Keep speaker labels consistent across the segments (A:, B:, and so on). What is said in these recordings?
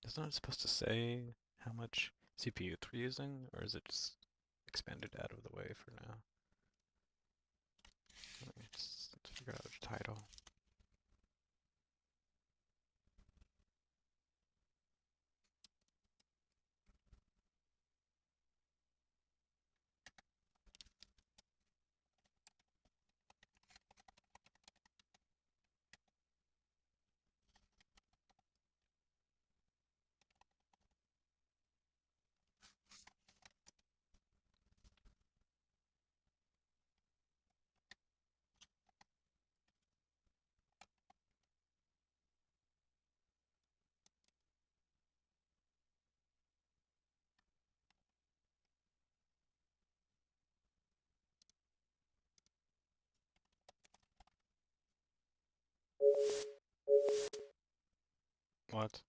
A: Isn't it supposed to say how much CPU we're using, or is it just expanded out of the way for now? Let's figure out the title. What?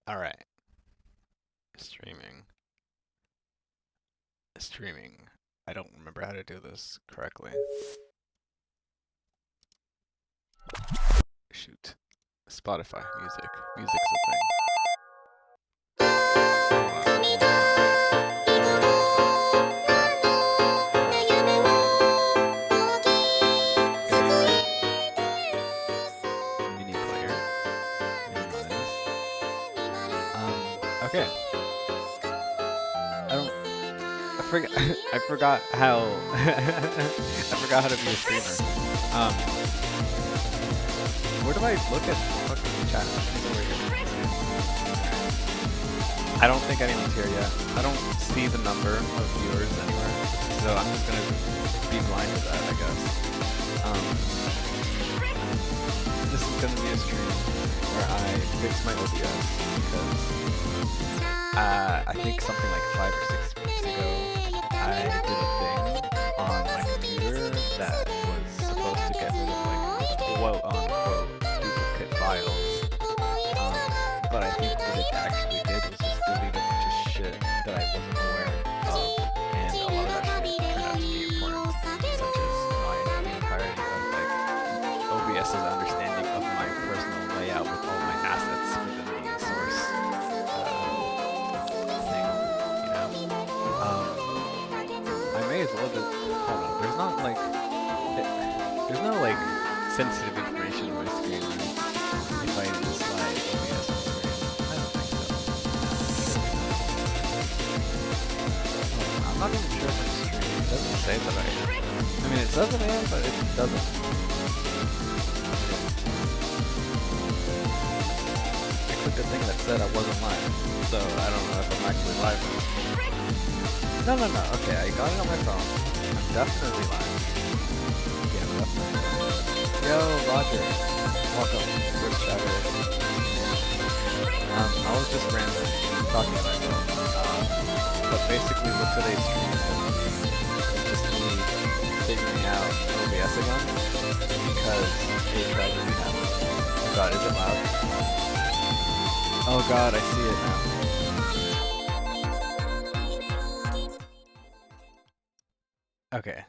A: Alright. Streaming. Streaming. I don't remember how to do this correctly. Shoot. Spotify music. Music's a thing. Mini player. Minimize. Okay. I forgot how I forgot how to be a streamer. Where do I look at fucking chat? Over here. I don't think anyone's here yet. I don't see the number of viewers anywhere, so I'm just gonna be blind to that, I guess. This is gonna be a stream where I fix my OBS because I think something like 5 or 6 weeks ago, I did a thing on my computer that was supposed to get rid of like quote unquote duplicate files. But I think what it actually did was just delete a bunch of shit that I wasn't aware of, and a lot of that shit turned out to be important, such as the entirety of like OBS's understanding of my personal layout with all my assets within the source thing, you know? I may as well just, hold on, there's not like, there's no like sensitive information on my screen, right? If I slide OBS on screen. I don't think so. I'm not even sure if I'm streaming. It doesn't say that I mean, it says I am, but it doesn't. I clicked the thing that said I wasn't live, so I don't know if I'm actually live. No. Okay, I got it on my phone. I'm definitely live. Yeah, I'm definitely live. Yo, Roger. Welcome. First chatter. I was just randomly talking to myself. But basically what today's stream is going to be is just me figuring out OBS again because a tragedy happened. Oh god, is it loud? Oh god, I see it now. Okay.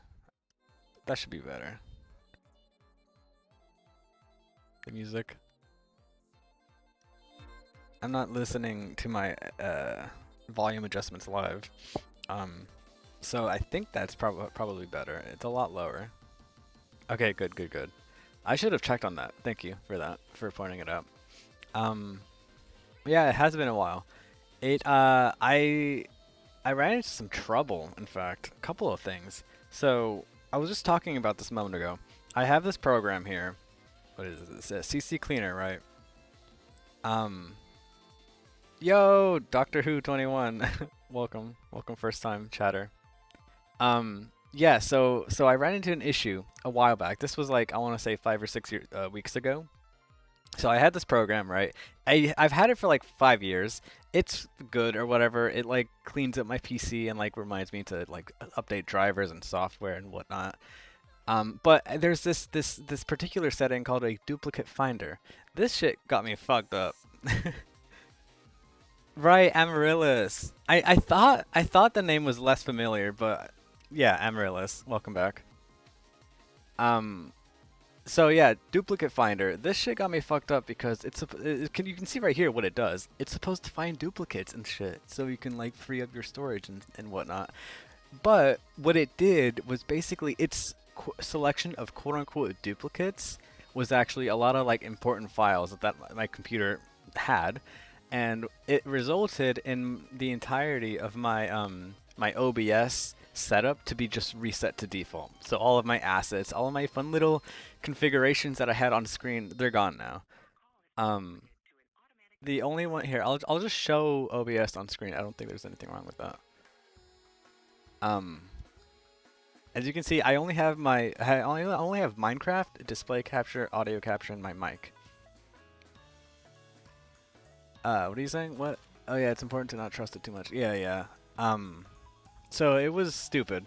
A: That should be better. The music. I'm not listening to my volume adjustments live. So I think that's probably better. It's a lot lower. Okay, good. I should have checked on that. Thank you for that, for pointing it out. Yeah, it has been a while. I ran into some trouble, in fact, a couple of things. So I was just talking about this a moment ago. I have this program here. What is this? CC Cleaner, right? Yo, Doctor Who 21. Welcome first time chatter. Yeah, so I ran into an issue a while back. This was like I want to say 5 or 6 weeks ago. So I had this program, right? I've had it for like 5 years. It's good or whatever. It like cleans up my PC and like reminds me to like update drivers and software and whatnot. But there's this particular setting called a duplicate finder. This shit got me fucked up. Right, Amaryllis. I thought the name was less familiar, but yeah, Amaryllis. Welcome back. Um, so yeah, duplicate finder. This shit got me fucked up because you can see right here what it does. It's supposed to find duplicates and shit, so you can like free up your storage and whatnot. But what it did was basically its selection of quote unquote duplicates was actually a lot of like important files that my computer had, and it resulted in the entirety of my OBS setup to be just reset to default. So all of my assets, all of my fun little configurations that I had on screen, they're gone now. Um, the only one here, I'll just show OBS on screen. I don't think there's anything wrong with that. Um, as you can see, I only have Minecraft, display capture, audio capture, and my mic. What are you saying? What? Oh yeah, it's important to not trust it too much. Yeah, yeah. So it was stupid.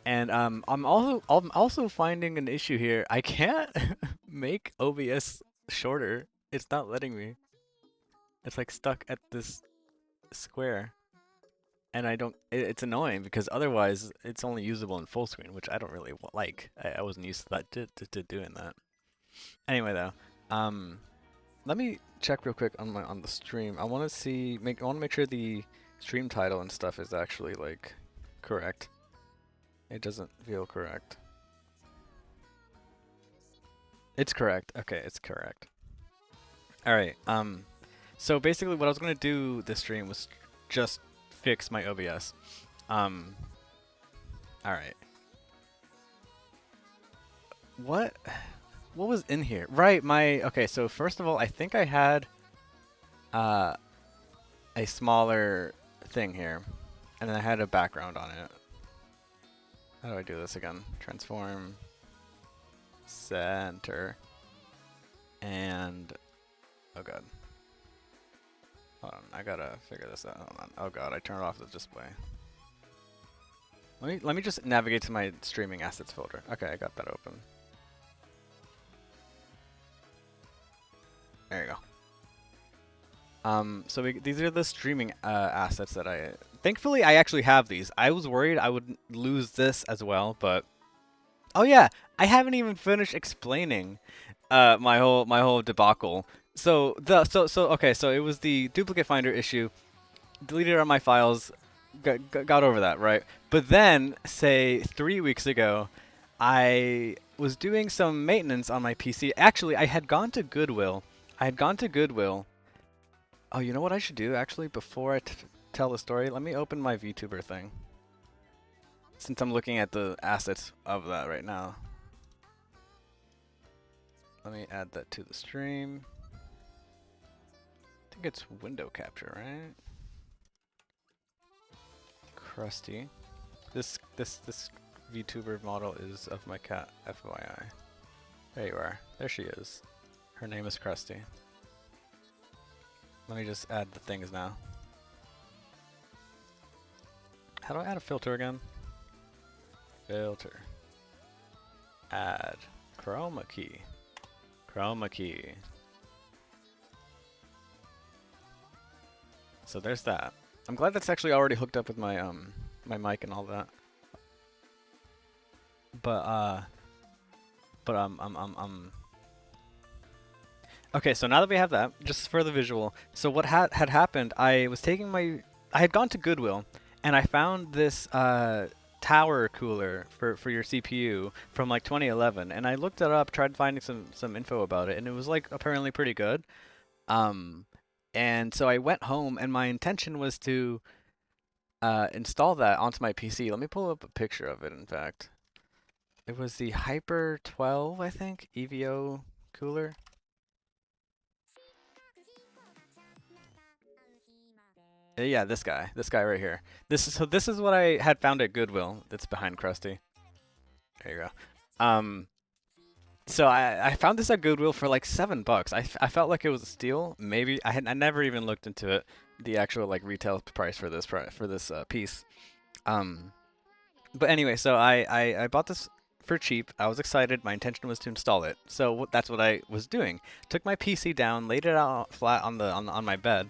A: And I'm also finding an issue here. I can't make OBS shorter. It's not letting me. It's like stuck at this square. And I don't. It's annoying because otherwise it's only usable in full screen, which I don't really like. I wasn't used to that to doing that. Anyway, though, um, let me check real quick on the stream. I want to I want to make sure the stream title and stuff is actually like correct. It doesn't feel correct. It's correct. Okay, it's correct. All right. So basically, what I was gonna do this stream was just fix my OBS. Um, all right. What? What was in here? Right, okay, so first of all, I think I had uh, a smaller thing here, and then I had a background on it. How do I do this again? Transform, center, and oh god. Hold on, I gotta figure this out. Hold on. Oh god, I turned off the display. Let me just navigate to my streaming assets folder. Okay, I got that open. There you go. So these are the streaming assets that thankfully I actually have these. I was worried I would lose this as well, but oh yeah, I haven't even finished explaining my whole debacle. So it was the duplicate finder issue. Deleted all my files, got over that, right? But then, say 3 weeks ago, I was doing some maintenance on my PC. Actually, I had gone to Goodwill. I had gone to Goodwill. Oh, you know what I should do actually before I tell the story? Let me open my VTuber thing. Since I'm looking at the assets of that right now. Let me add that to the stream. I think it's window capture, right? Krusty. This VTuber model is of my cat, FYI. There you are. There she is. Her name is Krusty. Let me just add the things now. How do I add a filter again? Filter. Add. Chroma key. Chroma key. So there's that. I'm glad that's actually already hooked up with my my mic and all that. But okay, so now that we have that, just for the visual. So what had happened, I had gone to Goodwill and I found this tower cooler for your CPU from like 2011, and I looked it up, tried finding some info about it, and it was like apparently pretty good. And so I went home, and my intention was to install that onto my PC. Let me pull up a picture of it, in fact. It was the Hyper 12, I think, EVO cooler. Yeah, this guy right here. This is what I had found at Goodwill. That's behind Krusty. There you go. So I found this at Goodwill for like $7. I felt like it was a steal. Maybe I never even looked into it, the actual like retail price for this piece. Um, but anyway, so I bought this for cheap. I was excited. My intention was to install it. So that's what I was doing. Took my PC down, laid it out flat on on my bed.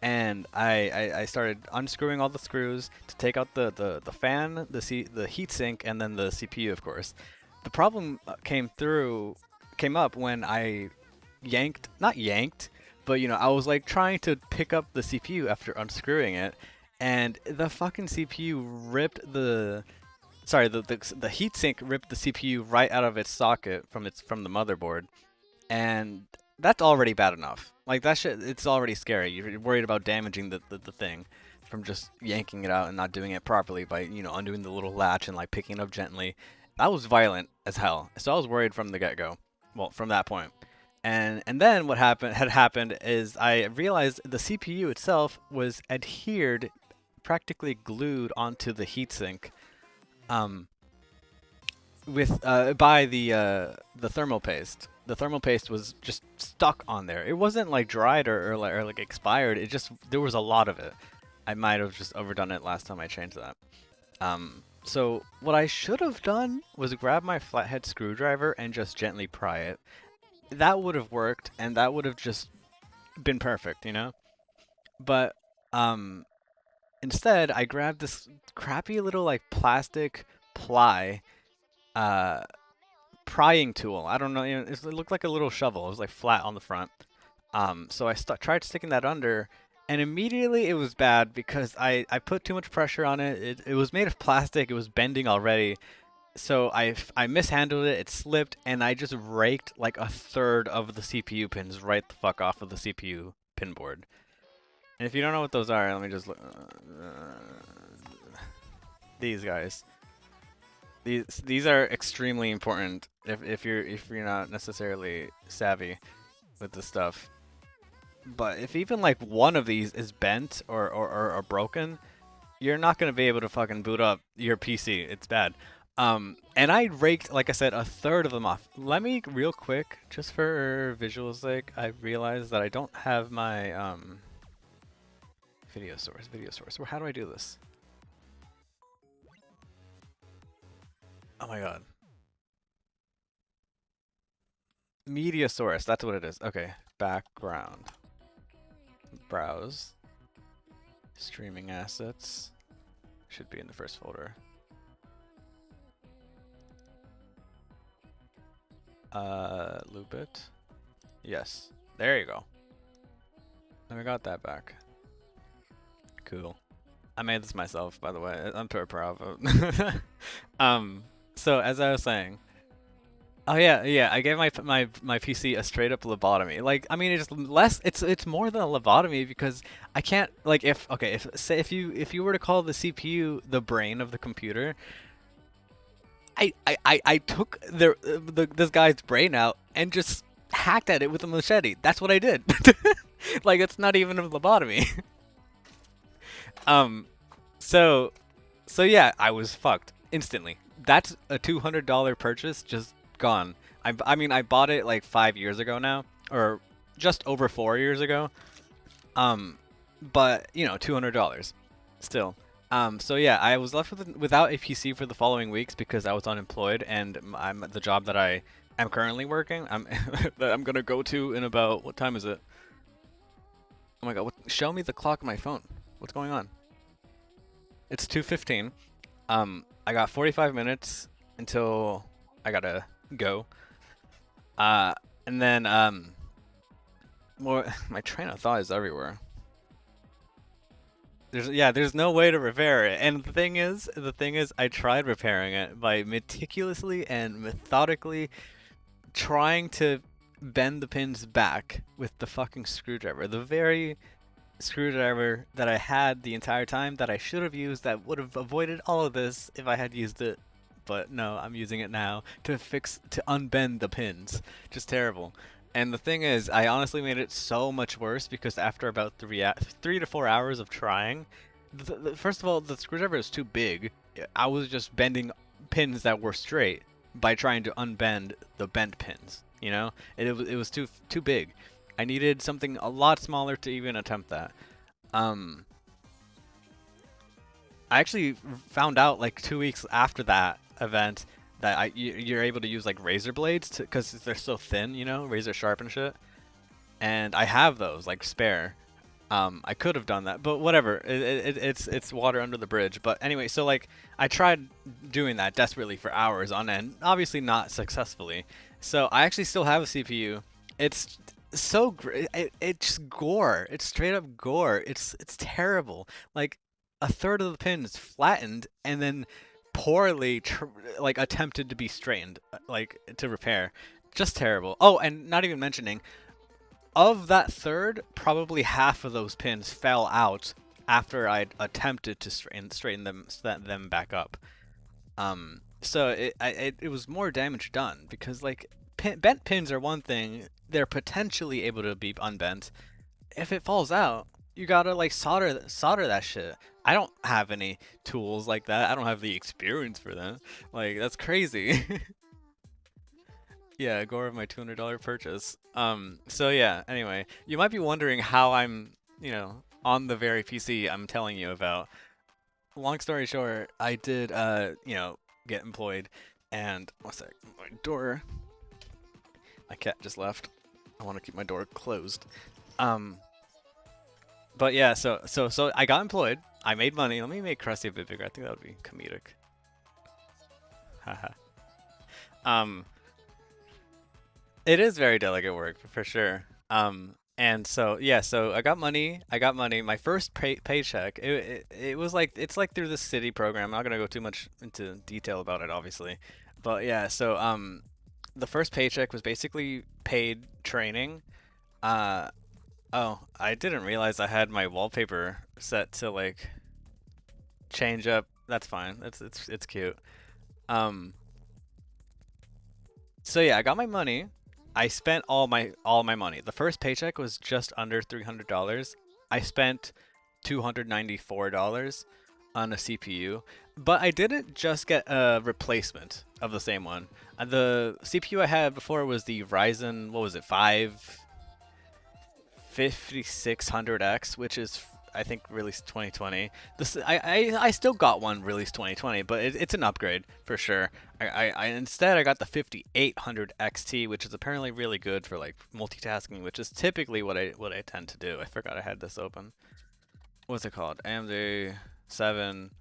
A: And I started unscrewing all the screws to take out the fan, the heatsink, and then the CPU, of course. The problem came up when I not yanked, but you know, I was like trying to pick up the CPU after unscrewing it, and the fucking CPU ripped the heatsink ripped the CPU right out of its socket from the motherboard, and that's already bad enough. Like that shit, it's already scary. You're worried about damaging the thing from just yanking it out and not doing it properly by, you know, undoing the little latch and like picking it up gently. That was violent as hell. So I was worried from the get-go. Well, from that point. And then what happened is I realized the CPU itself was adhered, practically glued onto the heatsink. Um, with by the thermal paste. The thermal paste was just stuck on there. It wasn't like dried or like expired. It just there was a lot of it. I might have just overdone it last time I changed that. So what I should have done was grab my flathead screwdriver and just gently pry it. That would have worked, and that would have just been perfect, you know. But um, instead, I grabbed this crappy little like plastic ply uh prying tool. I don't know. You know, it looked like a little shovel. It was like flat on the front. So I tried sticking that under, and immediately it was bad because I put too much pressure on it. It was made of plastic. It was bending already. So I mishandled it. It slipped, and I just raked like a third of the CPU pins right the fuck off of the CPU pin board. And if you don't know what those are, let me just look. These guys. These are extremely important if you're not necessarily savvy with this stuff. But if even like one of these is bent or broken, you're not gonna be able to fucking boot up your PC. It's bad. And I raked, like I said, a third of them off. Let me real quick, just for visual's sake, I realized that I don't have my video source. Well, how do I do this? Oh my god. Media source, that's what it is. Okay, background. Browse. Streaming assets. Should be in the first folder. Loop it. Yes. There you go. And we got that back. Cool. I made this myself, by the way. I'm pretty proud of it. So as I was saying, oh yeah, I gave my PC a straight up lobotomy. Like, I mean, it's more than a lobotomy because I can't like if you were to call the CPU the brain of the computer, I took this guy's brain out and just hacked at it with a machete. That's what I did. Like, it's not even a lobotomy. um, so yeah, I was fucked instantly. That's a $200 purchase just gone. I mean, I bought it like 5 years ago now, or just over 4 years ago. But you know, $200 still. So yeah, I was left without a PC for the following weeks because I was unemployed, and I'm the job that I am currently working. That I'm gonna go to in about, what time is it? Oh my god! Show me the clock on my phone. What's going on? It's 2:15. I got 45 minutes until I gotta go. And then more. My train of thought is everywhere. There's no way to repair it. And the thing is, I tried repairing it by meticulously and methodically trying to bend the pins back with the fucking screwdriver. The very screwdriver that I had the entire time that I should have used, that would have avoided all of this if I had used it. But no, I'm using it now to unbend the pins. Just terrible. And the thing is, I honestly made it so much worse because after about 3 to 4 hours of trying, first of all, the screwdriver is too big. I was just bending pins that were straight by trying to unbend the bent pins. You know, it was too big. I needed something a lot smaller to even attempt that. Um, I actually found out like 2 weeks after that event that you're able to use like razor blades because they're so thin, you know, razor sharp and shit. And I have those like spare. I could have done that, but whatever. It's water under the bridge. But anyway, so like I tried doing that desperately for hours on end, obviously not successfully. So I actually still have a CPU. It's so great. It's gore. It's straight up gore. It's terrible. Like a third of the pin is flattened and then poorly like attempted to be straightened, like to repair. Just terrible. Oh, and not even mentioning of that third, probably half of those pins fell out after I'd attempted to straighten them back up. So it was more damage done because like bent pins are one thing; they're potentially able to be unbent. If it falls out, you gotta like solder that shit. I don't have any tools like that. I don't have the experience for that. Like that's crazy. Yeah, gore of my $200 purchase. So yeah, anyway, you might be wondering how I'm, on the very PC I'm telling you about. Long story short, I did, get employed, and one sec, my door, my cat just left. I want to keep my door closed. Um, but yeah, so I got employed. I made money. Let me make Krusty a bit bigger. I think that would be comedic. Haha. um, It is very delicate work for sure. And so yeah, so I got money. I got money. My first paycheck. It was like it's like through the city program. I'm not gonna go too much into detail about it, obviously, but yeah. So the first paycheck was basically paid training. Uh oh, I didn't realize I had my wallpaper set to like change up. That's fine. It's cute. Um, So yeah, I got my money. I spent all my money. The first paycheck was just under $300. I spent $294 on a CPU, but I didn't just get a replacement of the same one. The CPU I had before was the Ryzen, what was it, 5600X, which is I think released 2020. This I still got one released 2020, but it's an upgrade for sure. I instead I got the 5800 XT, which is apparently really good for like multitasking, which is typically what I tend to do. I forgot I had this open. What's it called? AMD 7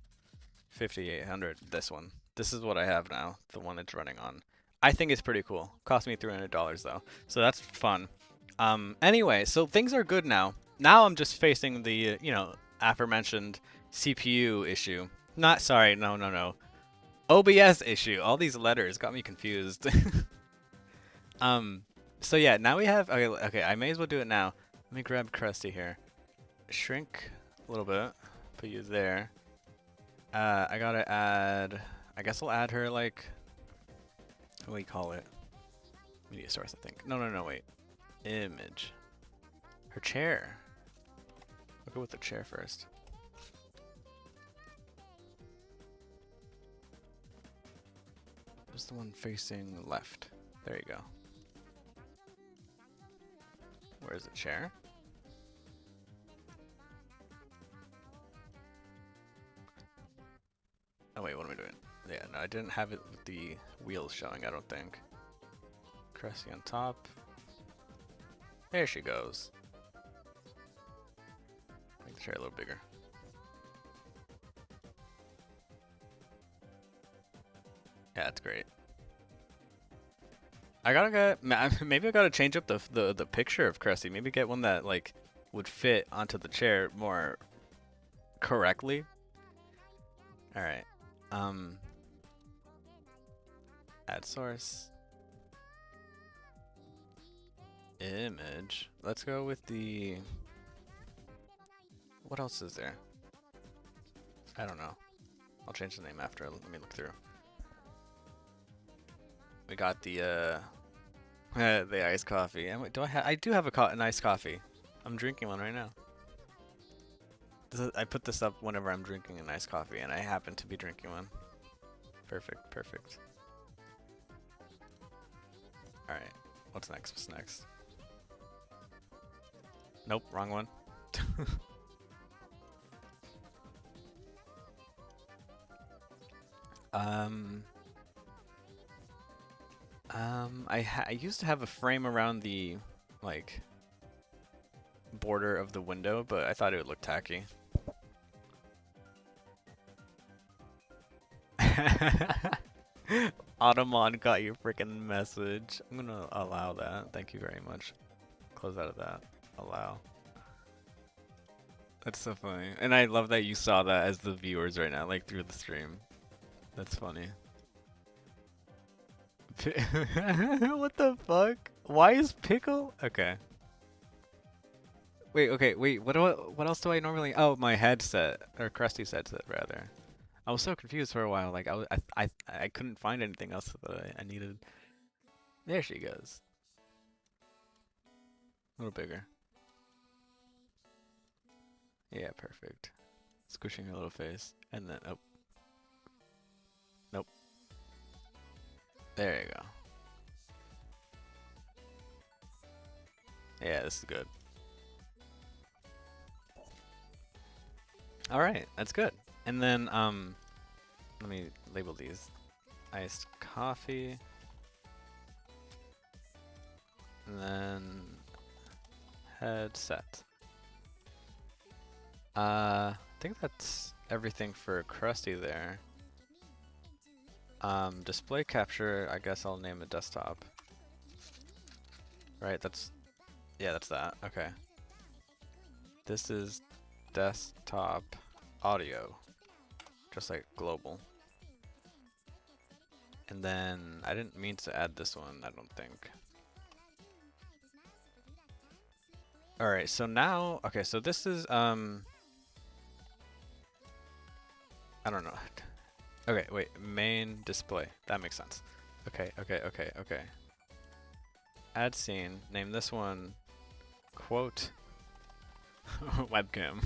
A: 5800. This one. This is what I have now. The one it's running on. I think it's pretty cool. Cost me $300 though, so that's fun. Anyway, so things are good now. Now I'm just facing the, aforementioned CPU issue. Not sorry, no. OBS issue. All these letters got me confused. um, so yeah, now we have, okay, I may as well do it now. Let me grab Krusty here. Shrink a little bit. Put you there. I gotta add, I guess I'll add her like, what do we call it? Media source, I think. No, wait. Image. Her chair. We'll go with the chair first. What's the one facing left? There you go. Where's the chair? Oh wait, what am I doing? Yeah, no, I didn't have it with the wheels showing, I don't think. Cressy on top. There she goes. Make the chair a little bigger. Yeah, that's great. Maybe I gotta change up the picture of Cressy. Maybe get one that like would fit onto the chair more correctly. All right. Add source. Image. Let's go with the. What else is there? I don't know. I'll change the name after. Let me look through. We got the The iced coffee. Do I do have an iced coffee. I'm drinking one right now. I put this up whenever I'm drinking an iced coffee, and I happen to be drinking one. Perfect, perfect. All right. What's next? What's next? Nope, wrong one. um. I used to have a frame around the, like, border of the window, but I thought it would look tacky. Automon got your freaking message. I'm gonna allow that. Thank you very much. Close out of that. Allow. That's so funny. And I love that you saw that as the viewers right now, like through the stream. That's funny. What the fuck? Why is pickle? Okay. Wait, okay, wait. What else do I normally? Oh, my headset or Krusty's headset rather. I was so confused for a while. Like I couldn't find anything else that I needed. There she goes. A little bigger. Yeah, perfect. Squishing her little face, and then oh, nope. There you go. Yeah, this is good. All right, that's good. And then let me label these. Iced coffee. And then headset. I think that's everything for Krusty there. Display capture, I guess I'll name it desktop. Right, yeah, that's that. Okay. This is desktop audio, just like global. And then I didn't mean to add this one, I don't think. All right, so now, okay, so this is, I don't know. Okay, wait, main display. That makes sense. Okay. Add scene, name this one, quote, webcam.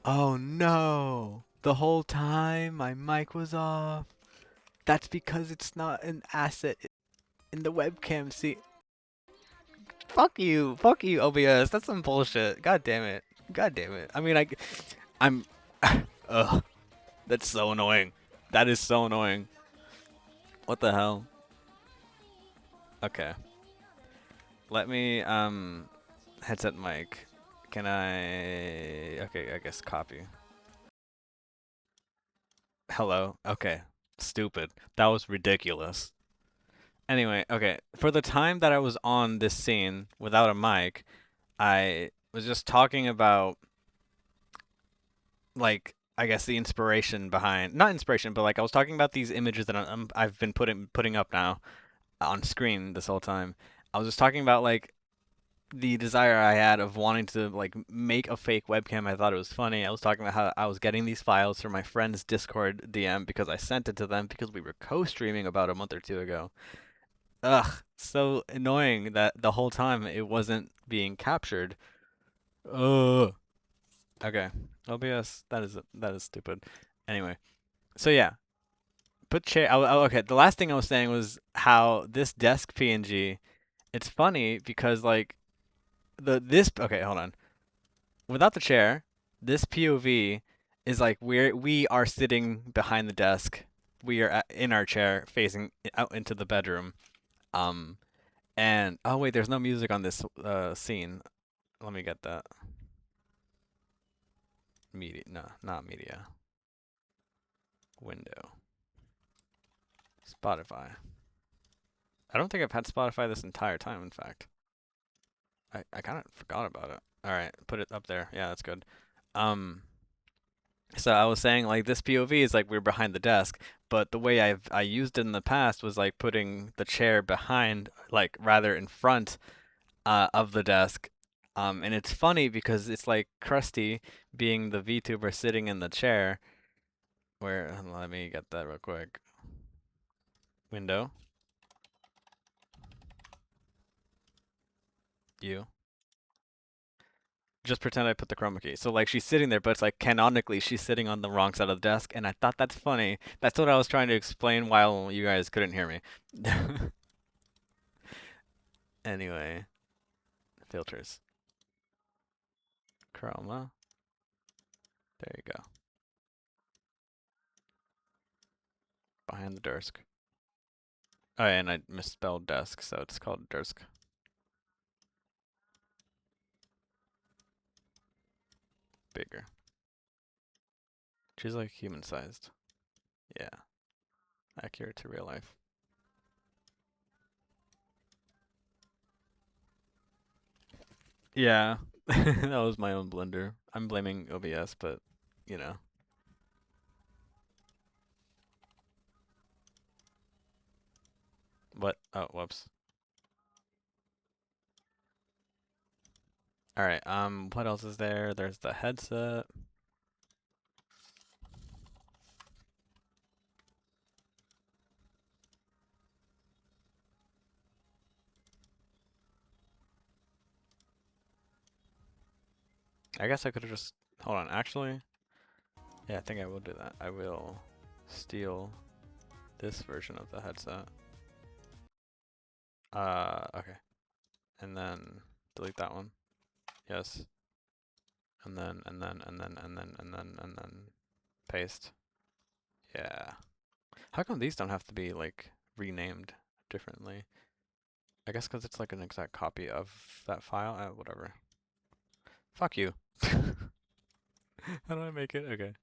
A: Oh no! The whole time my mic was off. That's because it's not an asset in the webcam. See, fuck you, OBS. That's some bullshit. God damn it. God damn it. I mean, I'm. Ugh. That's so annoying. That is so annoying. What the hell? Okay. Let me headset mic. Can I? Okay, I guess copy. Hello. Okay. Stupid. That was ridiculous. Anyway, okay. For the time that I was on this scene without a mic, I was just talking about like I guess the inspiration behind not inspiration, but like I was talking about these images that I've been putting up now on screen this whole time. I was just talking about like the desire I had of wanting to like make a fake webcam. I thought it was funny. I was talking about how I was getting these files from my friend's Discord DM because I sent it to them because we were co-streaming about a month or two ago. Ugh, so annoying that the whole time it wasn't being captured. Ugh. Okay. OBS, that is stupid. Anyway, so yeah, put chair. Okay, the last thing I was saying was how this desk PNG. It's funny because like this. Okay, hold on. Without the chair, this POV is like we are sitting behind the desk. We are in our chair facing out into the bedroom. Um, and oh wait, there's no music on this scene. Let me get that. Media, no, not media. Window. Spotify. I don't think I've had Spotify this entire time, in fact. I kind of forgot about it. All right, put it up there. Yeah, that's good. Um, so I was saying like this POV is like we're behind the desk, but the way I used it in the past was like putting the chair behind, like rather in front of the desk. And it's funny because it's like Krusty being the VTuber sitting in the chair. Where let me get that real quick. Window. You. Just pretend I put the chroma key. So like she's sitting there, but it's like canonically she's sitting on the wrong side of the desk, and I thought that's funny. That's what I was trying to explain while you guys couldn't hear me. Anyway, filters. Chroma. There you go. Behind the desk. Oh, yeah, and I misspelled desk, so it's called desk. Bigger. She's like human sized. Yeah. Accurate to real life. Yeah. That was my own blunder. I'm blaming OBS, but you know. What? Oh, whoops. All right. What else is there? There's the headset. I guess I could have just hold on. Actually, yeah, I think I will do that. I will steal this version of the headset. Okay. And then delete that one. Yes. And then paste. Yeah. How come these don't have to be like renamed differently? I guess because it's like an exact copy of that file. Whatever. Fuck you. How do I make it? Okay.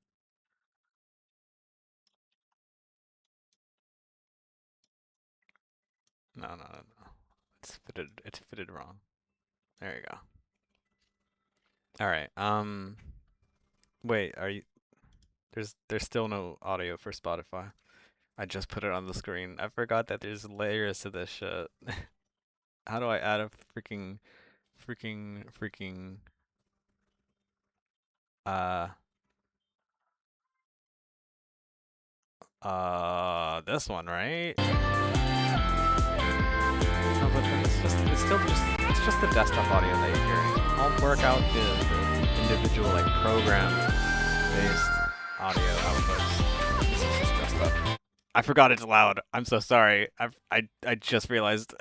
A: No. It's fitted wrong. There you go. All right. Wait, are you there's still no audio for Spotify. I just put it on the screen. I forgot that there's layers to this shit. How do I add a freaking uh this one, right? No, but then it's just the desktop audio that you're hearing. I'll work out the individual like programs based audio outputs. This is just messed up. I forgot it's loud. I'm so sorry. I just realized.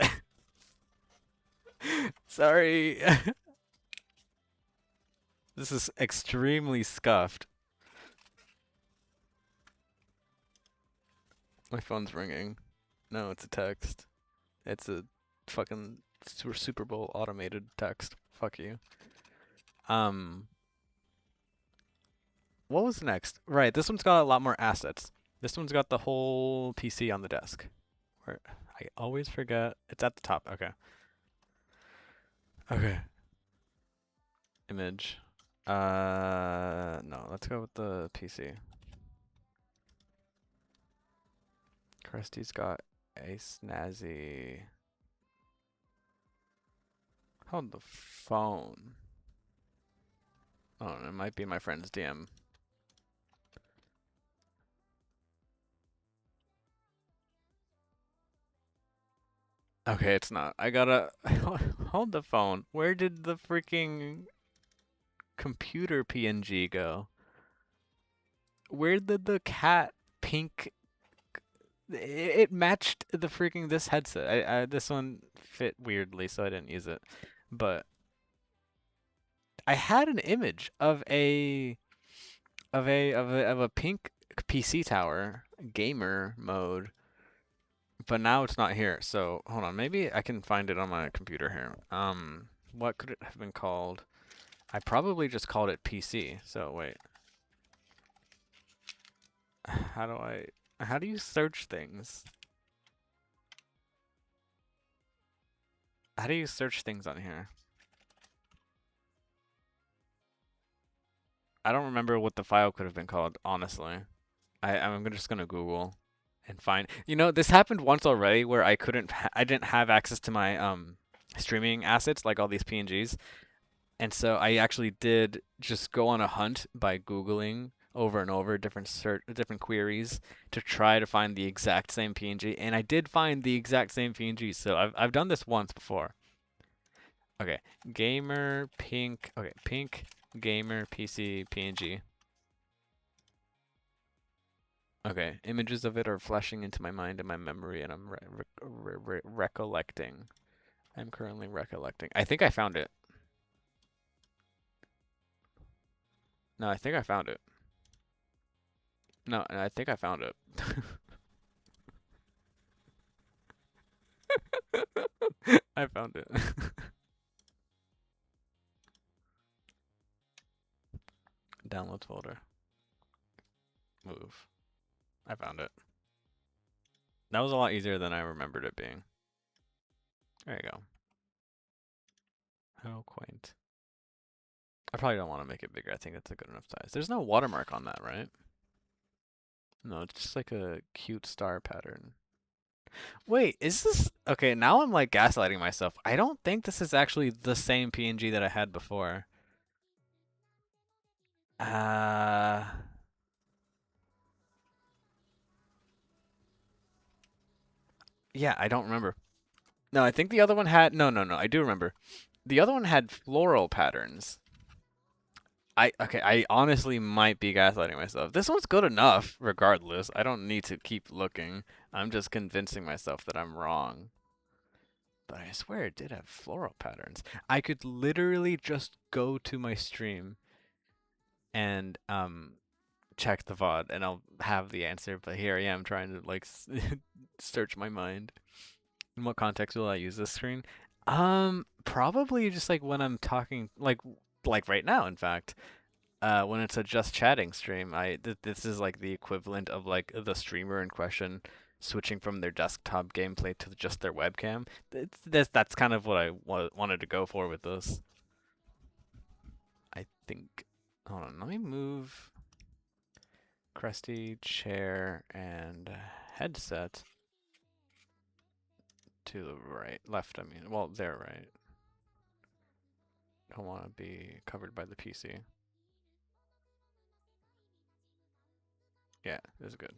A: Sorry. This is extremely scuffed. My phone's ringing. No, it's a text. It's a fucking Super Bowl automated text. Fuck you. What was next? Right, this one's got a lot more assets. This one's got the whole PC on the desk. Where I always forget. It's at the top. Okay. Okay. Image. No, let's go with the PC. Krusty's got a snazzy. Hold the phone. Oh, it might be my friend's DM. Okay, it's not. I gotta hold the phone. Where did the freaking computer PNG go? Where did the cat pink? It matched the freaking this headset. This one fit weirdly, so I didn't use it. But I had an image of a pink PC tower gamer mode, but now it's not here. So hold on, maybe I can find it on my computer here. What could it have been called? I probably just called it PC. So wait, how do you search things? How do you search things on here? I don't remember what the file could have been called, honestly. I'm just gonna Google and find. You know, this happened once already where I didn't have access to my streaming assets like all these PNGs, and so I actually did just go on a hunt by Googling over and over different queries to try to find the exact same PNG, and I did find the exact same PNG. So I've done this once before. Okay, gamer pink. Okay, pink gamer PC PNG. Okay, images of it are flashing into my mind and my memory, and I'm recollecting. I'm currently recollecting. I think I found it. No, I think I found it. No, I think I found it. I found it. Downloads folder. Move. I found it. That was a lot easier than I remembered it being. There you go. How quaint. I probably don't want to make it bigger. I think it's a good enough size. There's no watermark on that, right? No, it's just like a cute star pattern. Wait, is this... Okay, now I'm like gaslighting myself. I don't think this is actually the same PNG that I had before. Uh... Yeah, I don't remember. No, I think the other one had... No, I do remember. The other one had floral patterns. Okay, I honestly might be gaslighting myself. This one's good enough, regardless. I don't need to keep looking. I'm just convincing myself that I'm wrong. But I swear it did have floral patterns. I could literally just go to my stream and check the VOD and I'll have the answer, but here I am trying to like search my mind. In what context will I use this screen? Probably just like when I'm talking like right now, in fact. When it's a just chatting stream, this is like the equivalent of like the streamer in question switching from their desktop gameplay to just their webcam. That's kind of what I wanted to go for with this. I think. Hold on, let me move Krusty chair and headset to the left. I mean, well, they're right. Don't want to be covered by the PC. Yeah, this is good.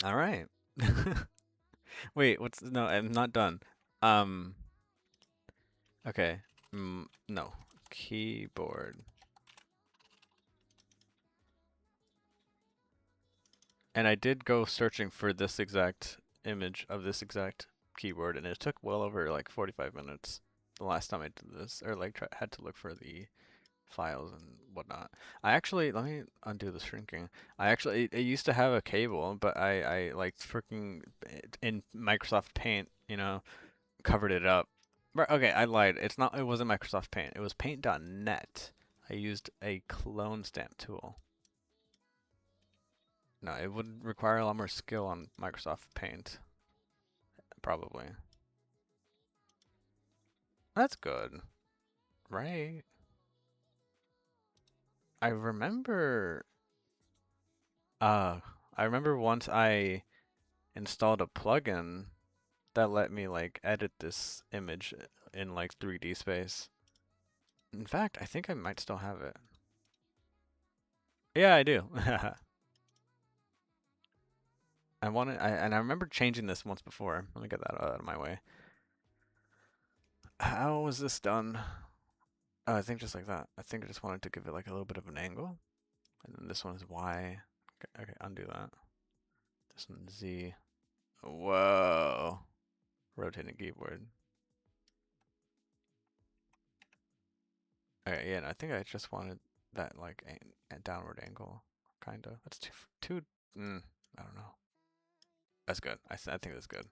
A: All right. Wait, no, I'm not done. Um, okay. No. keyboard. And I did go searching for this exact image of this exact keyboard, and it took well over like 45 minutes the last time I did this, or like had to look for the files and whatnot. I actually, let me undo the shrinking. I actually, it used to have a cable, but I like freaking in Microsoft Paint, you know, covered it up. Right, okay, I lied. It wasn't Microsoft Paint. It was Paint.net. I used a clone stamp tool. No, it would require a lot more skill on Microsoft Paint. Probably. That's good. Right. I remember uh I remember once I installed a plugin that let me like edit this image in like 3D space. In fact, I think I might still have it. Yeah, I do. And I remember changing this once before. Let me get that out of my way. How was this done? Oh, I think just like that. I think I just wanted to give it like a little bit of an angle. And then this one is Y. Okay, undo that. This one Z. Whoa. Rotating keyboard. Okay, yeah, and I think I just wanted that like a downward angle, kinda. That's too. I don't know. That's good. I think that's good.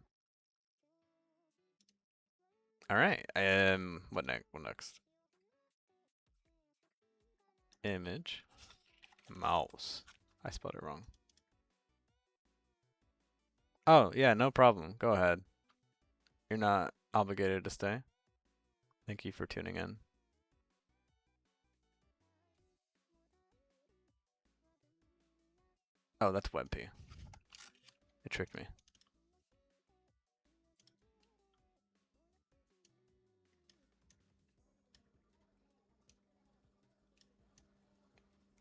A: All right. What next? What next? Image. Mouse. I spelled it wrong. Oh yeah, no problem. Go ahead. You're not obligated to stay. Thank you for tuning in. Oh, that's WebP. It tricked me.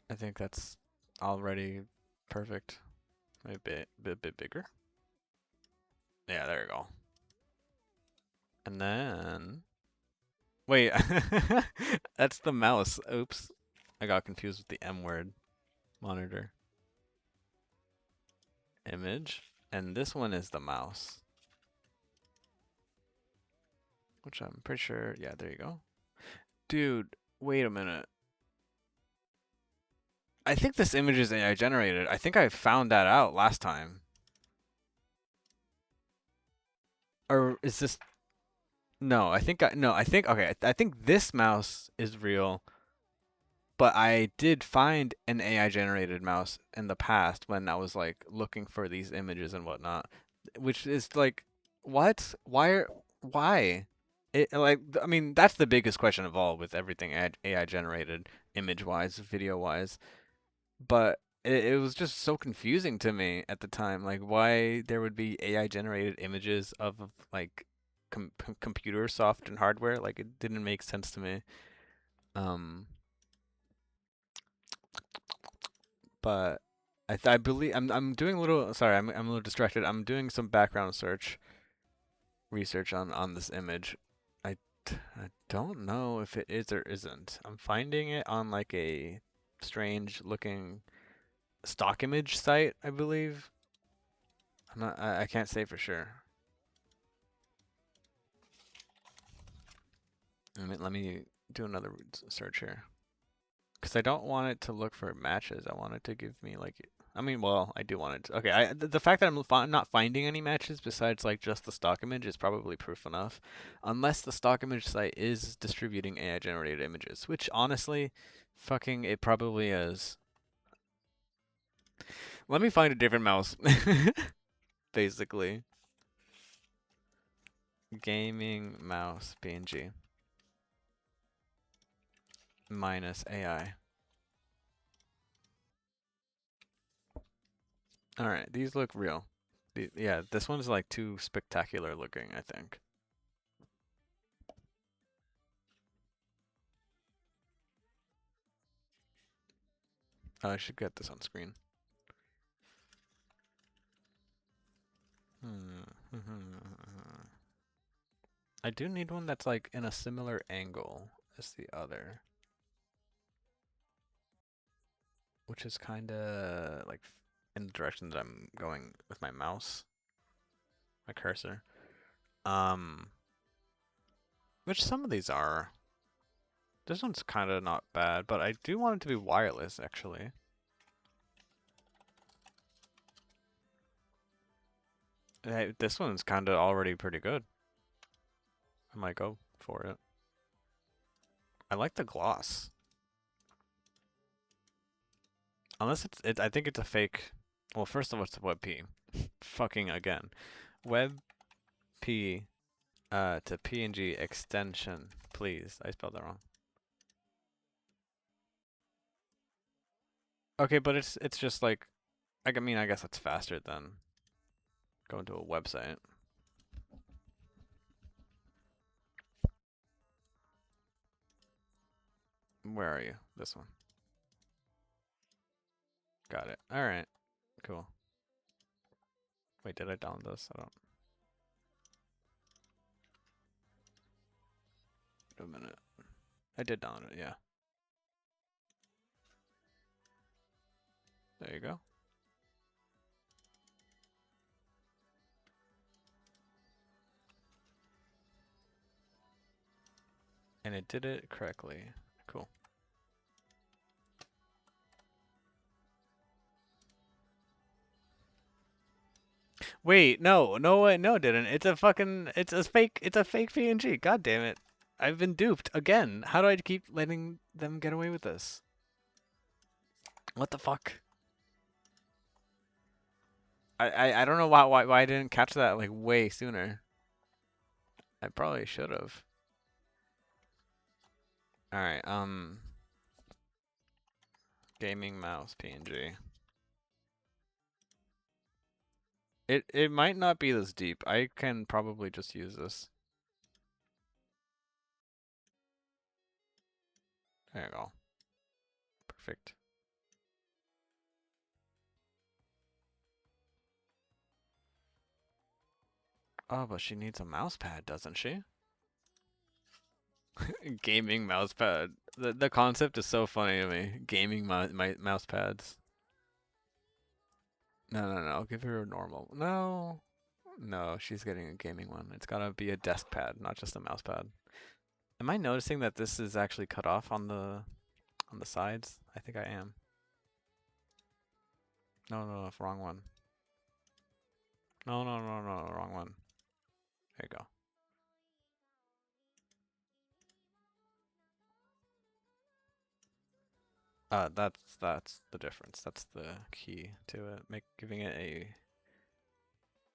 A: I think that's already perfect. Maybe a bit bigger. Yeah, there you go. And then wait, that's the mouse. Oops. I got confused with the M word. Monitor. Image. And this one is the mouse. Which I'm pretty sure, yeah, there you go. Dude, wait a minute. I think this image is AI generated. I think I found that out last time. Or is this? No, okay. I think this mouse is real, but I did find an AI generated mouse in the past when I was like looking for these images and whatnot, which is like, what? Why? It like I mean that's the biggest question of all with everything AI generated, image wise, video wise. But it was just so confusing to me at the time, like why there would be AI generated images of like computer soft and hardware. Like it didn't make sense to me. Um, but I believe I'm doing a little. Sorry, I'm a little distracted. I'm doing some background research on this image. I don't know if it is or isn't. I'm finding it on like a strange looking stock image site, I believe. I can't say for sure. Let me do another search here. Because I don't want it to look for matches. I want it to give me like, I mean, well, I do want it to. Okay, the fact that I'm not finding any matches besides like just the stock image is probably proof enough. Unless the stock image site is distributing AI generated images, which honestly, fucking it probably is. Let me find a different mouse. Basically. Gaming mouse PNG minus AI. All right, these look real. Yeah, this one's like too spectacular looking, I think. I should get this on screen. I do need one that's like in a similar angle as the other. which is kind of like in the direction that I'm going with my mouse, my cursor. Which some of these are. This one's kind of not bad, but I do want it to be wireless, actually. Hey, this one's kind of already pretty good. I might go for it. I like the gloss. Unless I think it's a fake. Well, first of all, it's a WebP. Fucking again. WebP to PNG extension, please. I spelled that wrong. Okay, but it's just like, I mean, I guess that's faster than going to a website. Where are you? This one. Got it. All right. Cool. Wait, did I download this? I don't. Wait a minute. I did download it, yeah. There you go. And it did it correctly. Cool. Wait, no, no, no, it didn't. It's a fake PNG. God damn it. I've been duped again. How do I keep letting them get away with this? What the fuck? I don't know why I didn't catch that like way sooner. I probably should have. All right, gaming mouse PNG. It might not be this deep. I can probably just use this. There you go. Perfect. Oh, but she needs a mouse pad, doesn't she? Gaming mouse pad. The concept is so funny to me. Gaming mouse pads. No, no, no. I'll give her a normal. No. No, she's getting a gaming one. It's gotta be a desk pad, not just a mouse pad. Am I noticing that this is actually cut off on the sides? I think I am. No, no, no, wrong one. No, no, no, no, wrong one. There you go. That's the difference. That's the key to it. Giving it a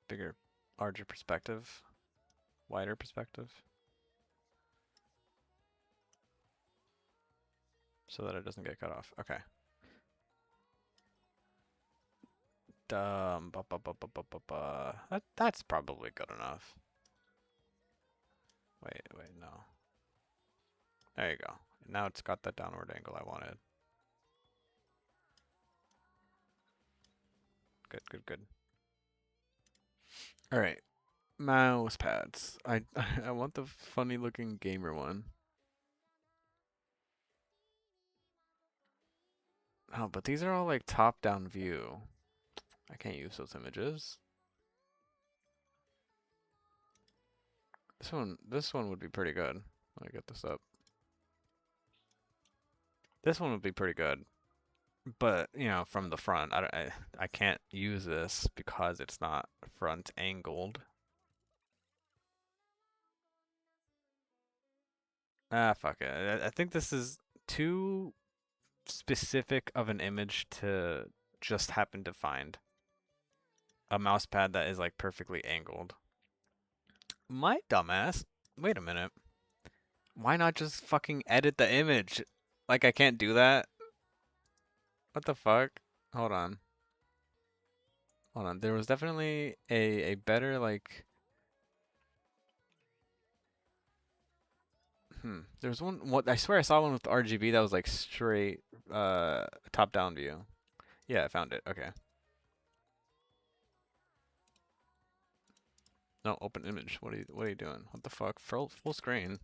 A: bigger, larger perspective, wider perspective, so that it doesn't get cut off. Okay. That's probably good enough. Wait, no. There you go. Now it's got that downward angle I wanted. Good, good, good. All right, mouse pads. I want the funny looking gamer one. Oh, but these are all like top down view. I can't use those images. This one would be pretty good. Let me get this up. This one would be pretty good. But, you know, from the front, I can't use this because it's not front angled. Ah, fuck it. I think this is too specific of an image to just happen to find a mouse pad that is like perfectly angled. My dumbass. Wait a minute. Why not just fucking edit the image? Like I can't do that? What the fuck? Hold on. Hold on. There was definitely a better like There was one. What I swear I saw one with RGB that was like straight top down view. Yeah, I found it. Okay. No, open image. What are you doing? What the fuck? Full screen.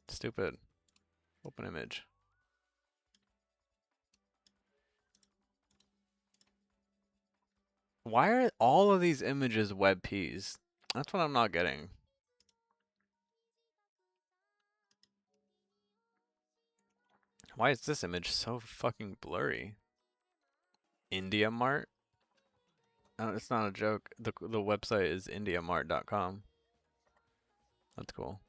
A: Stupid. Open image. Why are all of these images WebPs? That's what I'm not getting. Why is this image so fucking blurry? India Mart? It's not a joke. The website is indiamart.com. That's cool.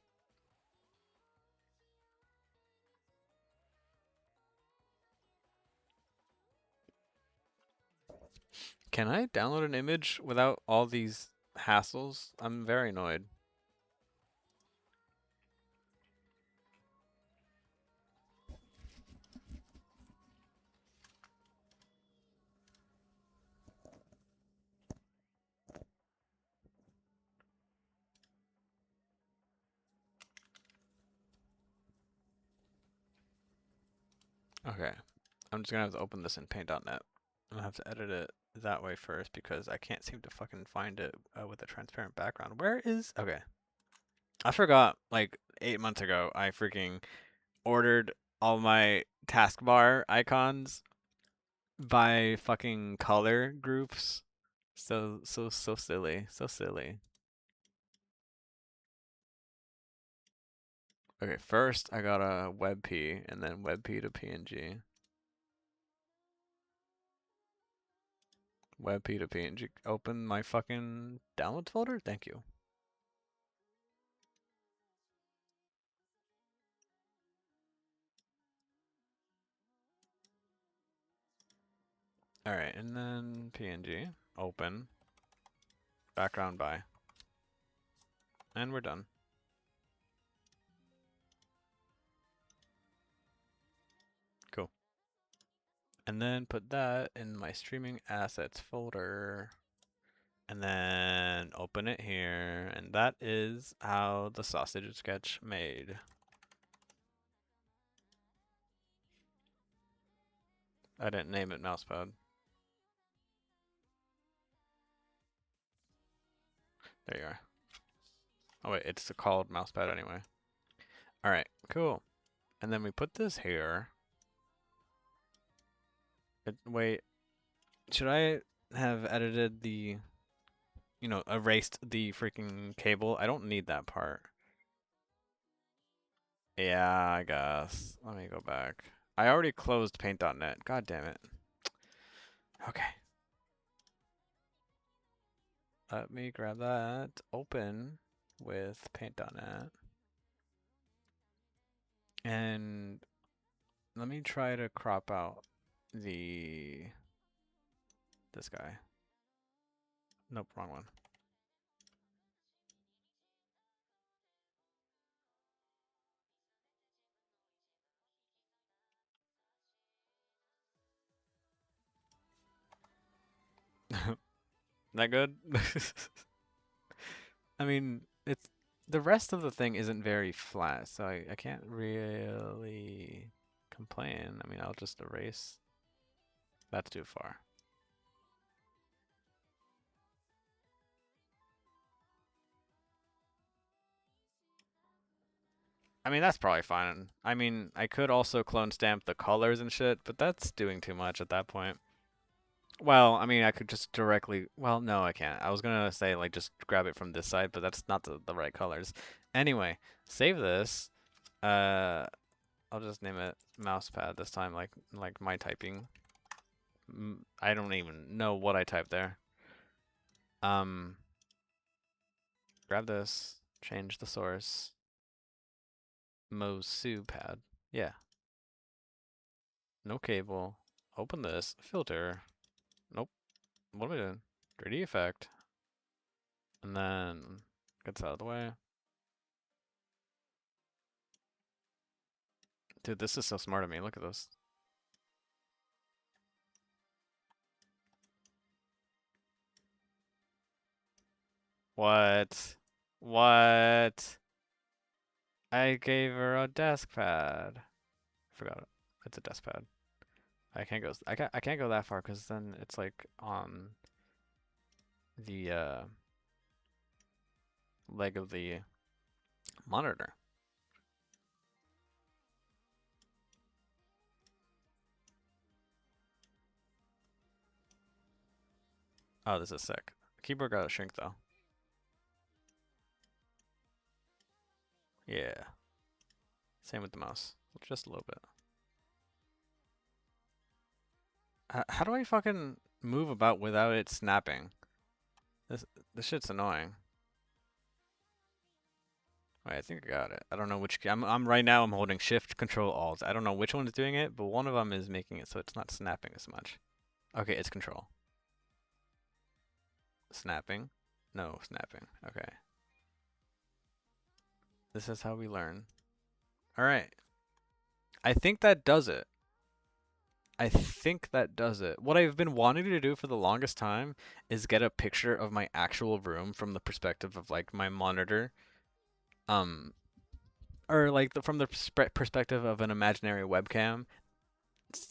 A: Can I download an image without all these hassles? I'm very annoyed. Okay. I'm just gonna have to open this in paint.net. I'm gonna have to edit it that way first because I can't seem to fucking find it with a transparent background. Where is... Okay. I forgot, like, 8 months ago, I freaking ordered all my taskbar icons by fucking color groups. So silly. So silly. Okay, first I got a WebP and then WebP to PNG. WebP to PNG. Open my fucking downloads folder? Thank you. Alright, and then PNG. Open. Background by. And we're done. Cool. And then put that in my streaming assets folder. And then open it here. And that is how the sausage sketch made. I didn't name it mousepad. There you are. Oh wait, it's called mousepad anyway. Alright, cool. And then we put this here. Wait, should I have edited the, erased the freaking cable? I don't need that part. Yeah, I guess. Let me go back. I already closed paint.net. God damn it. Okay. Let me grab that. Open with paint.net. And let me try to crop out this guy. Nope, wrong one. That good? I mean, it's the rest of the thing isn't very flat, so I can't really complain. I mean, I'll just erase. That's too far. I mean, that's probably fine. I mean, I could also clone stamp the colors and shit, but that's doing too much at that point. Well, I mean, I could just directly... Well, no, I can't. I was gonna say, like, just grab it from this side, but that's not the right colors. Anyway, save this. I'll just name it mousepad this time, like my typing. I don't even know what I typed there. Grab this, change the source. Mosu pad. Yeah. No cable. Open this. Filter. Nope. What am I doing? 3D effect. And then get this out of the way. Dude, this is so smart of me. Look at this. What? What? I gave her a desk pad. Forgot it. It's a desk pad. I can't go. I can't go that far because then it's like on the leg of the monitor. Oh, this is sick. Keyboard gotta shrink though. Yeah. Same with the mouse. Just a little bit. How do I fucking move about without it snapping? This shit's annoying. Wait, I think I got it. I don't know which key. I'm right now. I'm holding Shift, Control, Alt. I don't know which one's doing it, but one of them is making it so it's not snapping as much. Okay, it's Control. Snapping. No, snapping. Okay. This is how we learn. All right. I think that does it. I think that does it. What I've been wanting to do for the longest time is get a picture of my actual room from the perspective of like my monitor. Um, or like from the perspective of an imaginary webcam,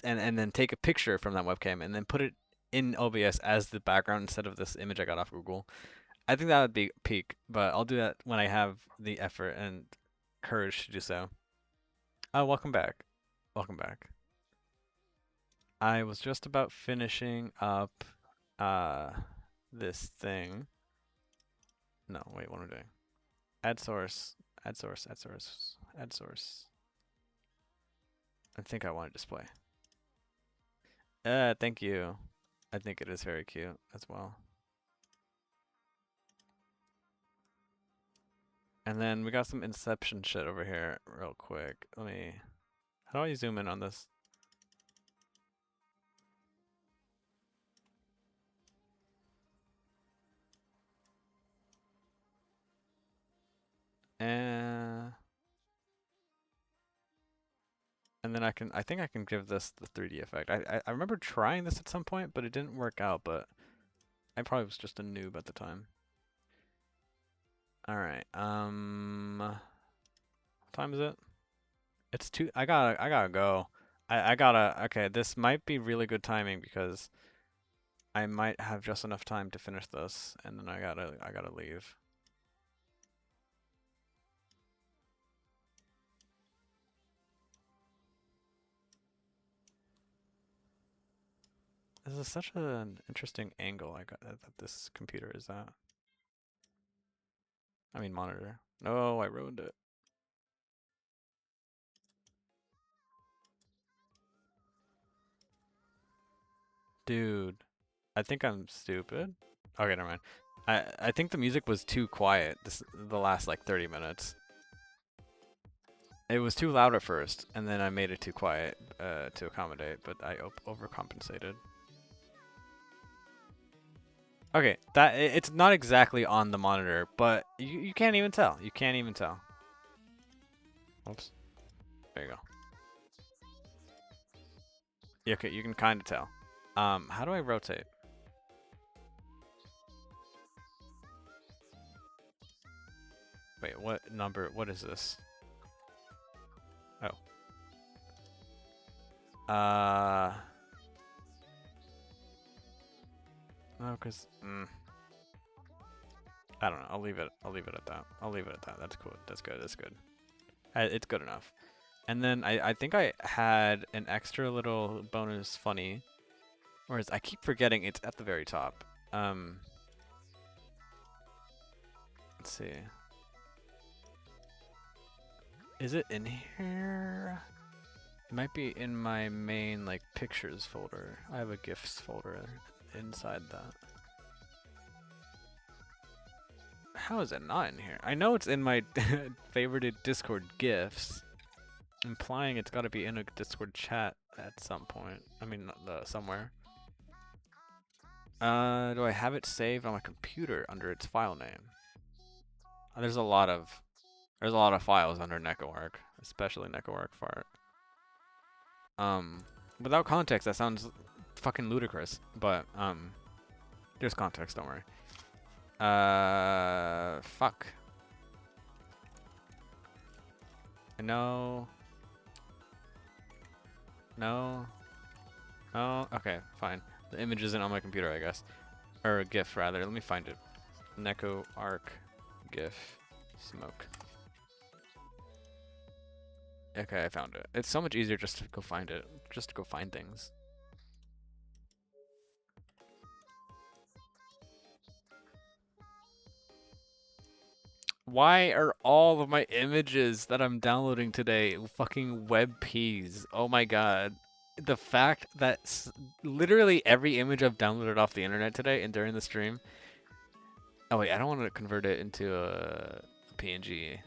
A: and then take a picture from that webcam and then put it in OBS as the background instead of this image I got off Google. I think that would be peak, but I'll do that when I have the effort and courage to do so. Oh, welcome back. Welcome back. I was just about finishing up this thing. No, wait, what am I doing? Add source, add source, add source, add source. I think I want to display. Thank you. I think it is very cute as well. And then we got some Inception shit over here real quick. How do I zoom in on this? And then I think I can give this the 3D effect. I remember trying this at some point, but it didn't work out, but I probably was just a noob at the time. Alright, what time is it? It's two, I gotta go. Okay, this might be really good timing because I might have just enough time to finish this, and then I gotta leave. This is such an interesting angle I got that this computer is at. I mean monitor. No, I ruined it. Dude, I think I'm stupid. Okay, never mind. I think the music was too quiet the last like 30 minutes. It was too loud at first, and then I made it too quiet to accommodate, but I overcompensated. Okay, it's not exactly on the monitor, but you can't even tell. You can't even tell. Oops. There you go. Yeah, okay, you can kind of tell. How do I rotate? Wait, what number? What is this? Oh. No, cause I don't know. I'll leave it. I'll leave it at that. I'll leave it at that. That's cool. That's good. That's good. It's good enough. And then I think I had an extra little bonus funny, whereas I keep forgetting it's at the very top. Let's see. Is it in here? It might be in my main like pictures folder. I have a GIFs folder inside that. How is it not in here? I know it's in my favorited Discord GIFs, implying it's got to be in a Discord chat at some point. I mean, somewhere. Do I have it saved on my computer under its file name? There's a lot of files under NecoArc, especially NecoArc fart. Without context, that sounds fucking ludicrous, but there's context. Don't worry. Fuck. No. No. Oh, okay, fine. The image isn't on my computer, I guess. Or a GIF, rather. Let me find it. NecoArc GIF smoke. Okay, I found it. It's so much easier just to go find it. Just to go find things. Why are all of my images that I'm downloading today fucking WebPs? Oh my god. The fact that literally every image I've downloaded off the internet today and during the stream. Oh wait, I don't want to convert it into a PNG.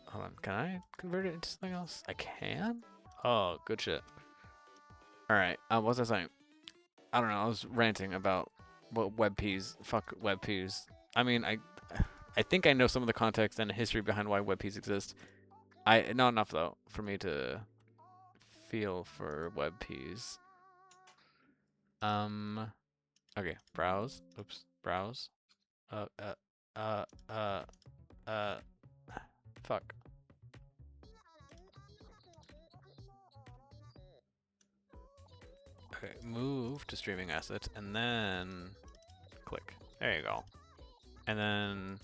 A: Hold on, can I convert it into something else? I can? Oh, good shit. Alright, what was I saying? I don't know, I was ranting about what WebPs, fuck WebPs. I mean, I think I know some of the context and history behind why WebPs exist. Not enough though for me to feel for WebPs. Okay, browse. Oops, browse. Uh, uh, uh, uh, uh, fuck. Okay, move to streaming assets and then click. There you go. And then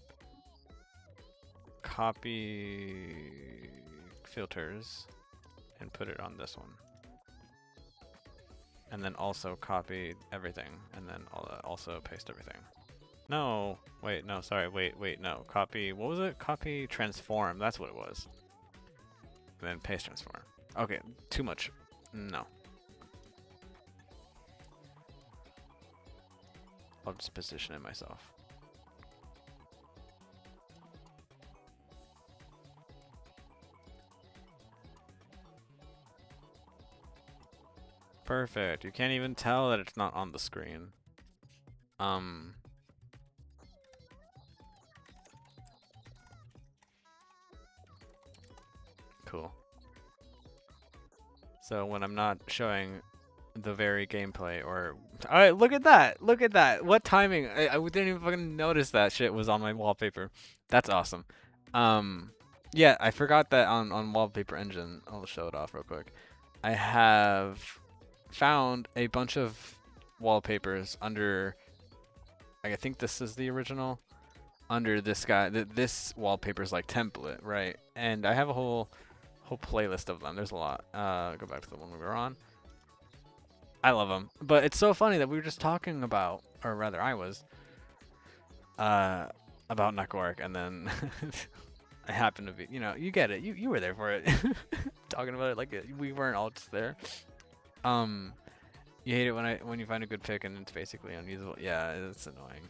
A: copy filters and put it on this one. And then also copy everything and then also paste everything. No, wait, no, sorry, wait, no. Copy, what was it? Copy transform, that's what it was. And then paste transform. Okay, too much. No. I'll just position it myself. Perfect. You can't even tell that it's not on the screen. Cool. So when I'm not showing the very gameplay or... Alright, look at that! Look at that! What timing! I didn't even fucking notice that shit was on my wallpaper. That's awesome. Yeah, I forgot that on Wallpaper Engine. I'll show it off real quick. I have found a bunch of wallpapers under... I think this is the original. Under this guy, this wallpaper's like template, right? And I have a whole playlist of them. There's a lot. Go back to the one we were on. I love them, but it's so funny that we were just talking about, or rather, I was, about network, and then I happened to be, you get it. You were there for it, talking about it like we weren't all just there. You hate it when you find a good pick and it's basically unusable. Yeah, it's annoying.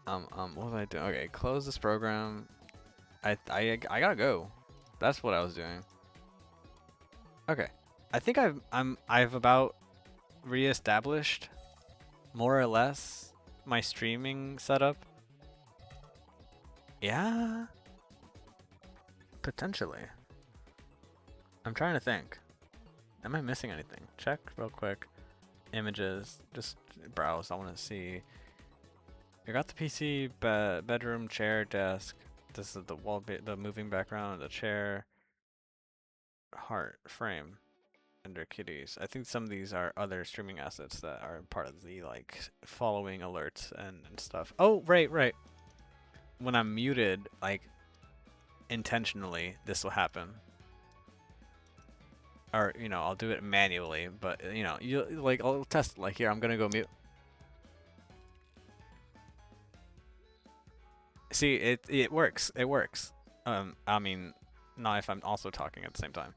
A: What was I doing? Okay, close this program. I gotta go. That's what I was doing. Okay, I think I've about reestablished more or less my streaming setup. Yeah, potentially. I'm trying to think. Am I missing anything? Check real quick. Images. Just browse. I want to see. I got the PC, bedroom, chair, desk. This is the the moving background, the chair, heart, frame, and their kitties. I think some of these are other streaming assets that are part of the like following alerts and stuff. Oh, right. When I'm muted, like intentionally, this will happen. Or, I'll do it manually, but you like I'll test like here, I'm gonna go mute. See, it works. It works. I mean, not if I'm also talking at the same time.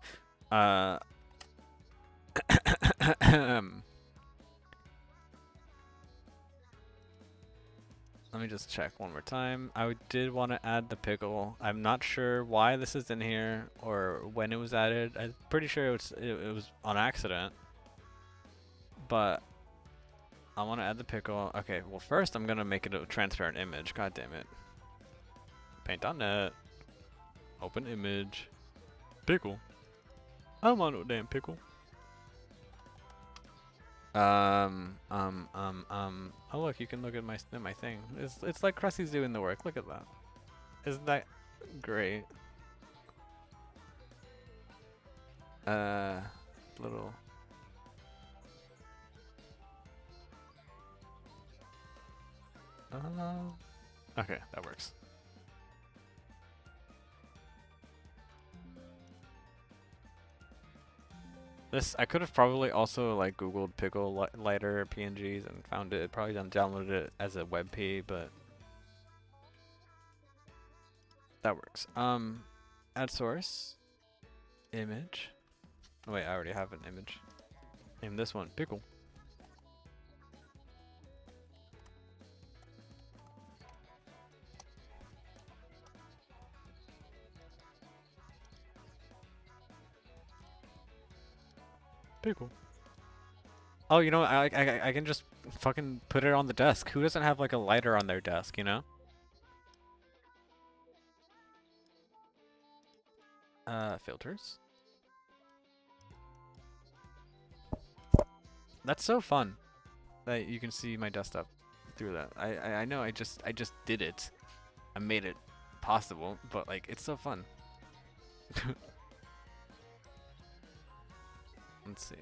A: Let me just check one more time. I did want to add the pickle. I'm not sure why this is in here or when it was added. I'm pretty sure it was on accident. But I want to add the pickle. Okay, well first I'm gonna make it a transparent image. God damn it. Paint.net. Open image. Pickle. I don't want no damn pickle. Oh look, you can look at my thing. It's like Krusty's doing the work. Look at that. Isn't that great? Little. Okay, that works. This, I could have probably also like Googled pickle lighter PNGs and found it. Probably downloaded it as a WebP, but That works. Add source. Image. Oh wait, I already have an image. Name this one pickle. Pickle. Oh, you know, I can just fucking put it on the desk. Who doesn't have like a lighter on their desk, you know? Filters. That's so fun that you can see my desktop through that. I know I just did it. I made it possible, but like it's so fun. Let's see.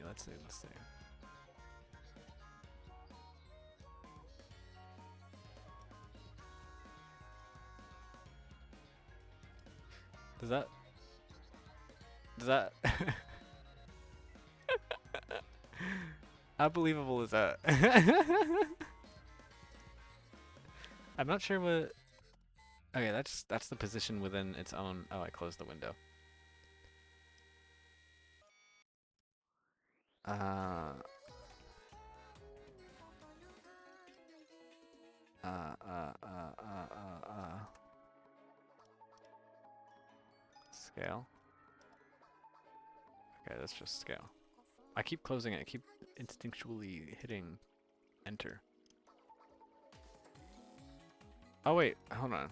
A: Does that how believable is that? I'm not sure what. Okay, that's the position within its own. Oh, I closed the window. Uh. Scale. Okay, let's just scale. I keep closing it. I keep instinctually hitting enter. Oh wait, hold on.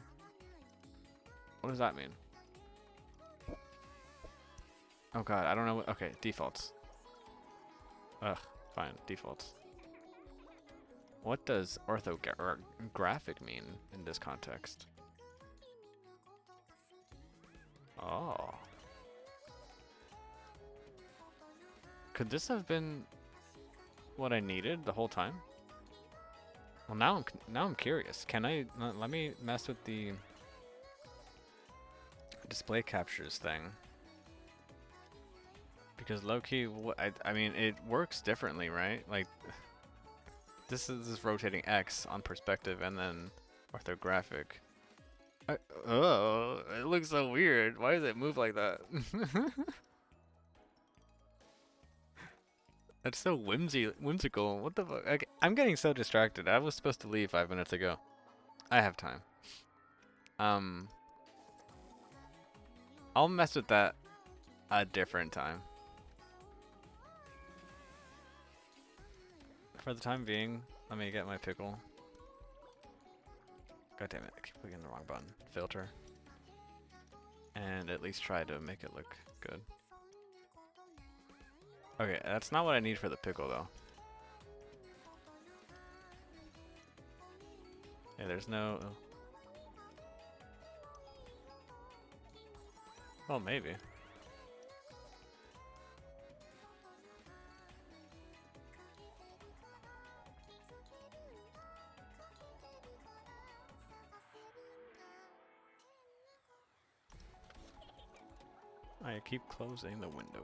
A: What does that mean? Oh god, I don't know what. Okay, defaults. Ugh, fine, defaults. What does orthographic mean in this context? Oh. Could this have been what I needed the whole time? Well, now I'm curious. Can I let me mess with the display captures thing? Because low-key, I mean, it works differently, right? Like, this is rotating X on perspective and then orthographic. Oh, it looks so weird. Why does it move like that? That's so whimsical. What the fuck? Okay, I'm getting so distracted. I was supposed to leave 5 minutes ago. I have time. I'll mess with that a different time. For the time being, let me get my pickle. God damn it, I keep clicking the wrong button. Filter. And at least try to make it look good. Okay, that's not what I need for the pickle though. Yeah, there's no... Well, maybe. I keep closing the window.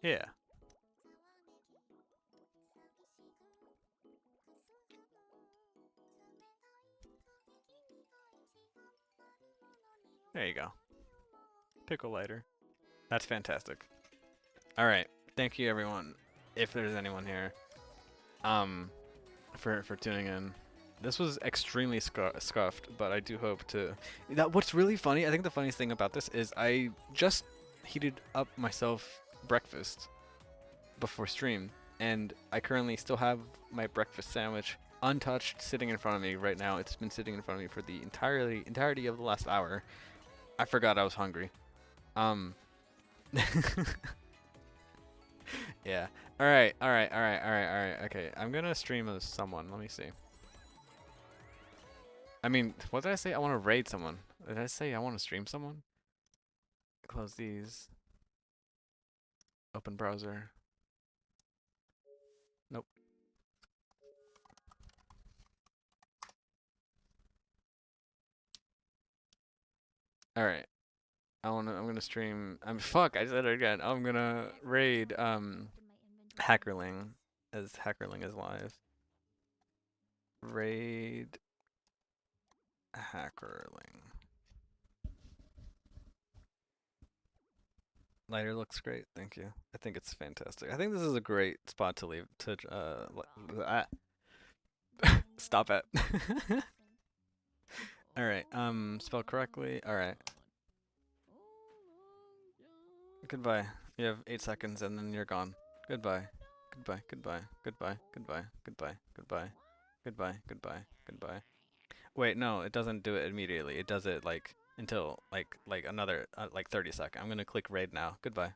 A: Yeah. There you go. Pickle lighter. That's fantastic. Alright. Thank you everyone. If there's anyone here. For tuning in. This was extremely scuffed, but I do hope to... What's really funny, I think the funniest thing about this is I just heated up myself breakfast before stream, and I currently still have my breakfast sandwich untouched sitting in front of me right now. It's been sitting in front of me for the entirety of the last hour. I forgot I was hungry. Yeah. Alright. Okay, I'm gonna stream as someone. Let me see. I mean, what did I say? I want to raid someone. Did I say I want to stream someone? Close these. Open browser. Nope. Alright. I'm gonna stream. Fuck, I said it again. I'm gonna raid Hackerling as Hackerling is live. Raid Hackerling. Lighter looks great. Thank you. I think it's fantastic. I think this is a great spot to leave to stop it. All right. Spell correctly. All right. Goodbye. You have 8 seconds and then you're gone. Goodbye. Goodbye. Goodbye. Goodbye. Goodbye. Goodbye. Goodbye. Goodbye. Goodbye. Goodbye. Wait, no, it doesn't do it immediately. It does it like until like another like 30 seconds. I'm gonna click raid now. Goodbye.